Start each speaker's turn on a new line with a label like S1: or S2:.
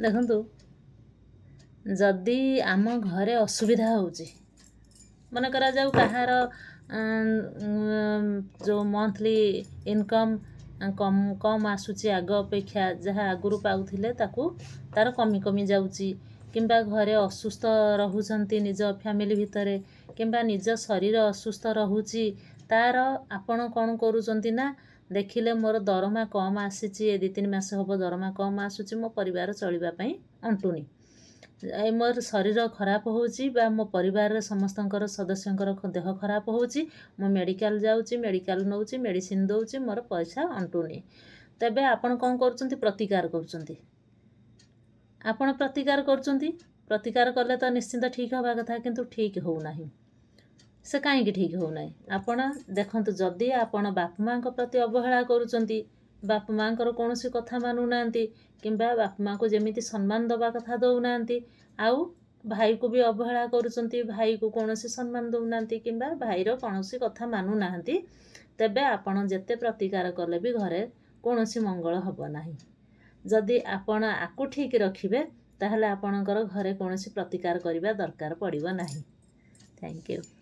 S1: ଦେଖନ୍ତୁ, ଯଦି ଆମ ଘରେ ଅସୁବିଧା ହେଉଛି, ମନେ କରାଯାଉ କାହାର ଯେଉଁ ମନ୍ଥଲି ଇନକମ୍ କମ୍ ଆସୁଛି ଆଗ ଅପେକ୍ଷା, ଯାହା ଆଗରୁ ପାଉଥିଲେ ତାକୁ ତାର କମି କମି ଯାଉଛି, କିମ୍ବା ଘରେ ଅସୁସ୍ଥ ରହୁଛନ୍ତି ନିଜ ଫ୍ୟାମିଲି ଭିତରେ, କିମ୍ବା ନିଜ ଶରୀର ଅସୁସ୍ଥ ରହୁଛି, ତାର ଆପଣ କ'ଣ କରୁଛନ୍ତି ନା ଦେଖିଲେ ମୋର ଦରମା କମ୍ ଆସିଛି, ଏ 2-3 ମାସ ହେବ ଦରମା କମ୍ ଆସୁଛି, ମୋ ପରିବାର ଚଳିବା ପାଇଁ ଅଣ୍ଟୁନି, ମୋର ଶରୀର ଖରାପ ହେଉଛି ବା ମୋ ପରିବାରରେ ସମସ୍ତଙ୍କର ସଦସ୍ୟଙ୍କର ଦେହ ଖରାପ ହେଉଛି, ମୁଁ ମେଡ଼ିକାଲ ଯାଉଛି, ମେଡ଼ିକାଲ ନେଉଛି, ମେଡ଼ିସିନ ଦେଉଛି, ମୋର ପଇସା ଅଣ୍ଟୁନି। ତେବେ ଆପଣ କ'ଣ କରୁଛନ୍ତି? ପ୍ରତିକାର କରୁଛନ୍ତି। ଆପଣ ପ୍ରତିକାର କରୁଛନ୍ତି। ପ୍ରତିକାର କଲେ ତ ନିଶ୍ଚିନ୍ତ ଠିକ୍ ହେବା କଥା, କିନ୍ତୁ ଠିକ୍ ହେଉନାହିଁ। ସେ କାହିଁକି ଠିକ୍ ହେଉନାହିଁ? ଆପଣ ଦେଖନ୍ତୁ, ଯଦି ଆପଣ ବାପା ମାଆଙ୍କ ପ୍ରତି ଅବହେଳା କରୁଛନ୍ତି, ବାପା ମାଆଙ୍କର କୌଣସି କଥା ମାନୁନାହାନ୍ତି, କିମ୍ବା ବାପା ମାଆଙ୍କୁ ଯେମିତି ସମ୍ମାନ ଦେବା କଥା ଦେଉନାହାନ୍ତି, ଆଉ ଭାଇକୁ ବି ଅବହେଳା କରୁଛନ୍ତି, ଭାଇକୁ କୌଣସି ସମ୍ମାନ ଦେଉନାହାନ୍ତି, କିମ୍ବା ଭାଇର କୌଣସି କଥା ମାନୁନାହାନ୍ତି, ତେବେ ଆପଣ ଯେତେ ପ୍ରତିକାର କଲେ ବି ଘରେ କୌଣସି ମଙ୍ଗଳ ହେବ ନାହିଁ। ଯଦି ଆପଣ ଆକୁ ଠିକ୍ ରଖିବେ, ତାହେଲେ ଆପଣଙ୍କର ଘରେ କୌଣସି ପ୍ରତିକାର କରିବା ଦରକାର ପଡ଼ିବ ନାହିଁ। Thank you.